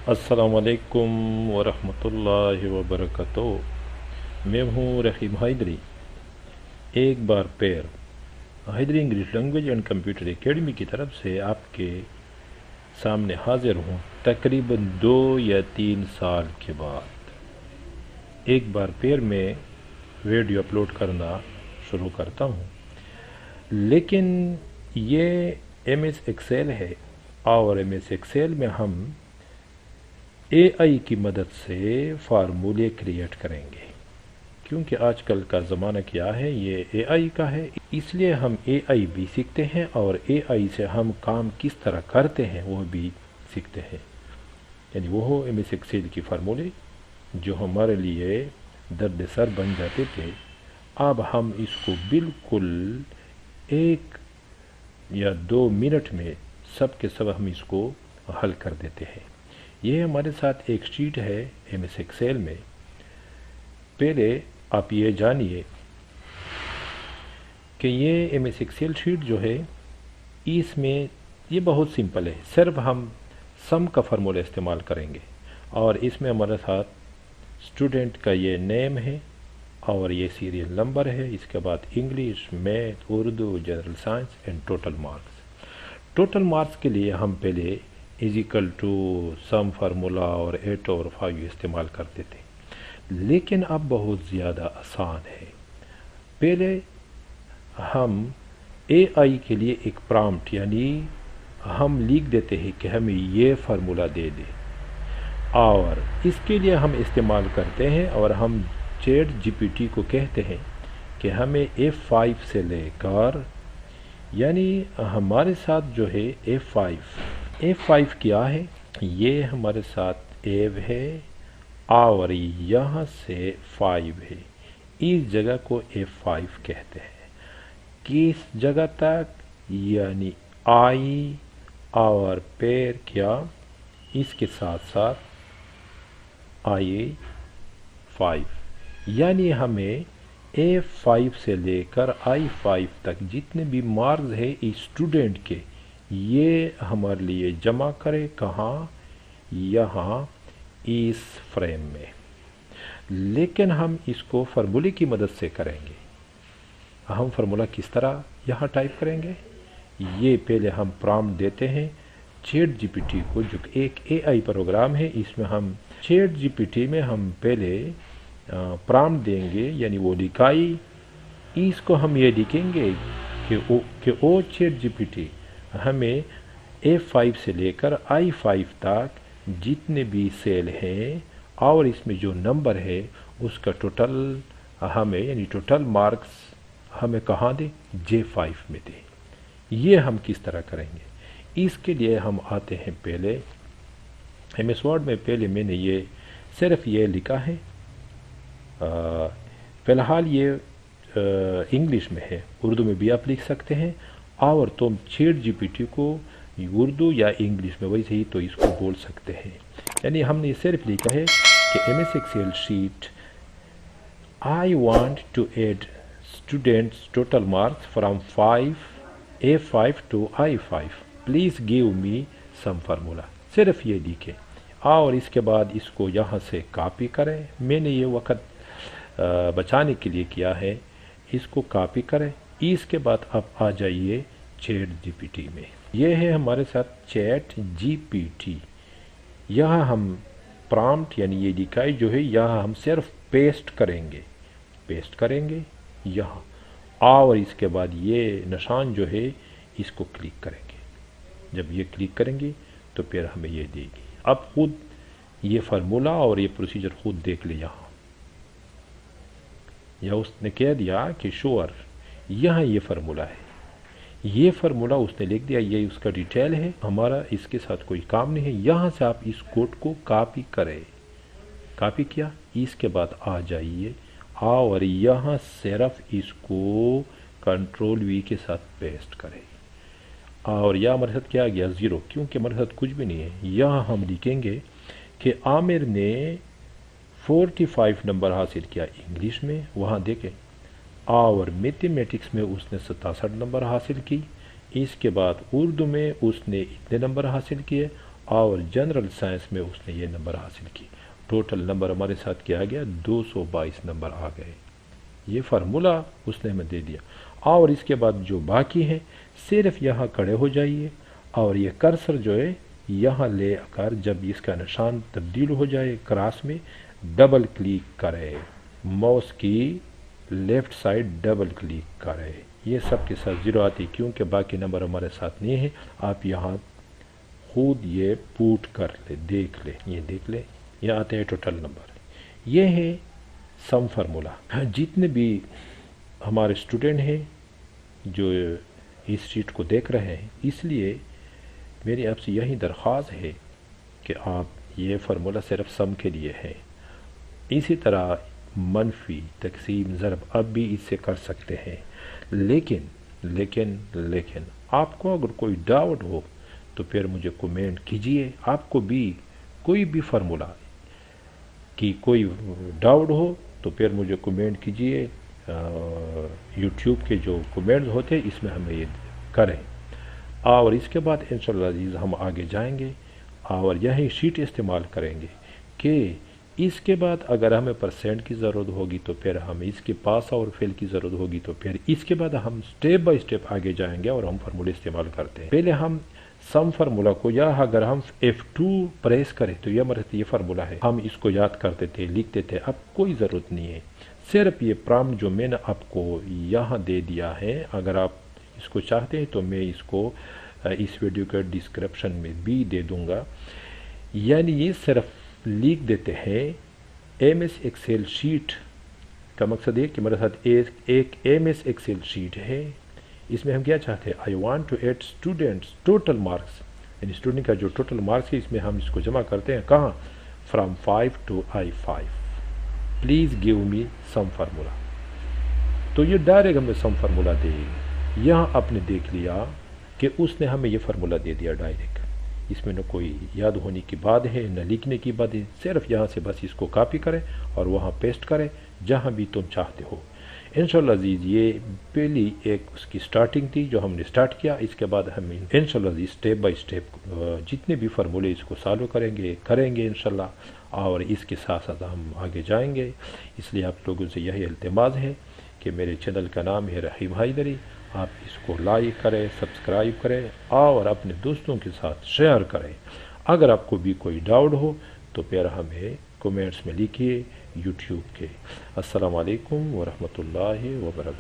السلام علیکم ورحمۃ اللہ وبرکاتہ۔ میں ہوں رحیم حیدری۔ ایک بار پھر Haidari English language and computer academy کی طرف سے آپ کے سامنے حاضر ہوں، تقریباً 2 یا 3 سال کے بعد ایک بار پھر میں ویڈیو اپلوڈ کرنا شروع کرتا ہوں، لیکن یہ ایم ایس ایکسل ہے، اور ایم ایس ایکسل میں ہم اے آئی کی مدد سے فارمولے کریٹ کریں گے، کیونکہ آج کل کا زمانہ کیا ہے، یہ اے آئی کا ہے، اس لیے ہم اے آئی بھی سیکھتے ہیں اور اے آئی سے ہم کام کس طرح کرتے ہیں وہ بھی سیکھتے ہیں۔ یعنی وہ ایم ایس ایکسل کی فارمولے جو ہمارے لیے درد سر بن جاتے تھے، اب ہم اس کو بالکل 1 یا 2 منٹ میں سب کے سب ہم اس کو حل کر دیتے ہیں۔ یہ ہمارے ساتھ ایک شیٹ ہے ایم ایس ایکسل میں۔ پہلے آپ یہ جانیے کہ یہ ایم ایس ایکسل شیٹ جو ہے، اس میں یہ بہت سمپل ہے، صرف ہم سم کا فارمولہ استعمال کریں گے، اور اس میں ہمارے ساتھ اسٹوڈنٹ کا یہ نیم ہے اور یہ سیریل نمبر ہے، اس کے بعد English, math, Urdu, general science and total marks. Total marks کے لیے ہم پہلے = سم فارمولا اور 8/5 استعمال کرتے تھے، لیکن اب بہت زیادہ آسان ہے۔ پہلے ہم اے آئی کے لیے ایک پرامپٹ، یعنی ہم لکھ دیتے ہیں کہ ہمیں یہ فارمولا دے دے، اور اس کے لیے ہم استعمال کرتے ہیں، اور ہم چیٹ جی پی ٹی کو کہتے ہیں کہ ہمیں F5 سے لے کر، یعنی ہمارے ساتھ جو ہے F5 کیا ہے، یہ ہمارے ساتھ ایو ہے اور یہاں سے 5 ہے، اس جگہ کو F5 کہتے ہیں۔ کس جگہ تک؟ یعنی آئی اور پیر کیا، اس کے ساتھ ساتھ I5، یعنی ہمیں F5 سے لے کر I5 تک جتنے بھی مارکس ہے اسٹوڈنٹ کے، یہ ہمارے لیے جمع کرے، کہاں؟ یہاں اس فریم میں۔ لیکن ہم اس کو فارمولے کی مدد سے کریں گے۔ ہم فارمولہ کس طرح یہاں ٹائپ کریں گے؟ یہ پہلے ہم پرامپٹ دیتے ہیں چیٹ جی پی ٹی کو، جو ایک اے آئی پروگرام ہے، اس میں ہم چیٹ جی پی ٹی میں ہم پہلے پرامپٹ دیں گے، یعنی وہ لکھائی، اس کو ہم یہ لکھیں گے کہ او چیٹ جی پی ٹی ہمیں F5 سے لے کر I5 تک جتنے بھی سیل ہیں اور اس میں جو نمبر ہے اس کا ٹوٹل ہمیں، یعنی ٹوٹل مارکس ہمیں کہاں دے؟ J5 میں دے۔ یہ ہم کس طرح کریں گے؟ اس کے لیے ہم آتے ہیں پہلے ایم ایس ورڈ میں۔ پہلے میں نے یہ صرف یہ لکھا ہے، فی الحال یہ انگلش میں ہے، اردو میں بھی آپ لکھ سکتے ہیں، اور تم چیٹ جی پی ٹی کو اردو یا انگلش میں ویسے ہی تو اس کو بول سکتے ہیں۔ یعنی ہم نے صرف لکھا ہے کہ M S Excel sheet I want to add students total marks from A5 to I5. Please give me some formula. صرف یہ لکھیں، اور اس کے بعد اس کو یہاں سے کاپی کریں۔ میں نے یہ وقت بچانے کے لیے کیا ہے، اس کو کاپی کریں۔ اس کے بعد آپ آ جائیے چیٹ جی پی ٹی میں۔ یہ ہے ہمارے ساتھ چیٹ جی پی ٹی۔ یہاں ہم پرامپٹ، یعنی یہ لکھائی جو ہے، یہاں ہم صرف پیسٹ کریں گے یہاں، اور اس کے بعد یہ نشان جو ہے اس کو کلک کریں گے۔ جب یہ کلک کریں گے تو پھر ہمیں یہ دے گی۔ اب خود یہ فارمولا اور یہ پروسیجر خود دیکھ لے یہاں، یا اس نے کہہ دیا کہ شور یہاں یہ فارمولا ہے، یہ فارمولا اس نے لکھ دیا، یہ اس کا ڈیٹیل ہے، ہمارا اس کے ساتھ کوئی کام نہیں ہے۔ یہاں سے آپ اس کوڈ کو کاپی کریں۔ کاپی کیا، اس کے بعد آ جائیے، اور یہاں صرف اس کو Ctrl+V کے ساتھ پیسٹ کریں، اور یہاں ہمارے ساتھ کیا گیا؟ 0، کیونکہ ہمارے ساتھ کچھ بھی نہیں ہے۔ یہاں ہم لکھیں گے کہ عامر نے 45 نمبر حاصل کیا انگلش میں، وہاں دیکھیں، اور میتھمیٹکس میں اس نے 67 نمبر حاصل کی۔ اس کے بعد اردو میں اس نے اتنے نمبر حاصل کیے، اور جنرل سائنس میں اس نے یہ نمبر حاصل کی. ٹوٹل نمبر ہمارے ساتھ کیا گیا 222 نمبر آ گئے. یہ فارمولا اس نے ہمیں دے دیا. اور اس کے بعد جو باقی ہیں صرف یہاں کھڑے ہو جائیے اور یہ کرسر جو ہے یہاں لے کر جب اس کا نشان تبدیل ہو جائے کراس میں ڈبل کلک کرے، ماؤس کی لیفٹ سائڈ ڈبل کلک کرے. یہ سب کے ساتھ زیرو آتی کیونکہ باقی نمبر ہمارے ساتھ نہیں ہیں. آپ یہاں خود یہ پوٹ کر لے، دیکھ لے، یہ دیکھ لے، یہ آتے ہیں ٹوٹل نمبر. یہ ہے سم فارمولا. جتنے بھی ہمارے اسٹوڈنٹ ہیں جو اس شیٹ کو دیکھ رہے ہیں، اس لیے میری آپ سے یہی درخواست ہے کہ آپ یہ فارمولا صرف سم کے لیے ہے. اسی طرح منفی، تقسیم، ضرب اب بھی اس سے کر سکتے ہیں. لیکن آپ کو اگر کوئی ڈاؤٹ ہو تو پھر مجھے کومنٹ کیجئے. آپ کو بھی کوئی بھی فارمولا کی کوئی ڈاؤٹ ہو تو پھر مجھے کومنٹ کیجئے. یوٹیوب کے جو کومنٹس ہوتے ہیں اس میں ہمیں یہ کریں. اور اس کے بعد انشاءاللہ عزیز ہم آگے جائیں گے اور یہی شیٹ استعمال کریں گے کہ اس کے بعد اگر ہمیں پرسنٹ کی ضرورت ہوگی تو پھر ہم اس کے پاس اور فیل کی ضرورت ہوگی تو پھر اس کے بعد ہم سٹیپ بائی سٹیپ آگے جائیں گے اور ہم فارمولے استعمال کرتے ہیں. پہلے ہم سم فارمولا کو یا اگر ہم F2 پریس کریں تو یہ فارمولا ہے، ہم اس کو یاد کرتے تھے، لکھتے تھے. اب کوئی ضرورت نہیں ہے، صرف یہ پرامپٹ جو میں نے آپ کو یہاں دے دیا ہے، اگر آپ اس کو چاہتے ہیں تو میں اس کو اس ویڈیو کے ڈسکرپشن میں بھی دے دوں گا. یعنی یہ صرف لکھ دیتے ہیں. ایم ایس ایکسل شیٹ کا مقصد ہے کہ میرے ساتھ ایک ایم ایس ایکسل شیٹ ہے. اس میں ہم کیا چاہتے ہیں، I want to add students total marks, یعنی اسٹوڈنٹ کا جو ٹوٹل مارکس ہے اس میں ہم اس کو جمع کرتے ہیں. کہاں؟ From 5 to I5. Please give me some formula. تو یہ ڈائریکٹ ہمیں سم فارمولا دے. یہاں آپ نے دیکھ لیا کہ اس نے ہمیں یہ فارمولا دے دیا ڈائریکٹ. اس میں نہ کوئی یاد ہونے کی بات ہے نہ لکھنے کی بات ہے، صرف یہاں سے بس اس کو کاپی کریں اور وہاں پیسٹ کریں جہاں بھی تم چاہتے ہو. انشاءاللہ عزیز یہ پہلی ایک اس کی سٹارٹنگ تھی جو ہم نے سٹارٹ کیا. اس کے بعد ہم انشاءاللہ عزیز سٹیپ بائی سٹیپ جتنے بھی فارمولے اس کو سالو کریں گے انشاءاللہ، اور اس کے ساتھ ساتھ ہم آگے جائیں گے. اس لیے آپ لوگوں سے یہی التماس ہے کہ میرے چینل کا نام ہے رحیم حیدری. آپ اس کو لائک کریں، سبسکرائب کریں اور اپنے دوستوں کے ساتھ شیئر کریں. اگر آپ کو بھی کوئی ڈاؤٹ ہو تو پھر ہمیں کومنٹس میں لکھیے یوٹیوب کے. السلام علیکم ورحمۃ اللہ وبرکاتہ.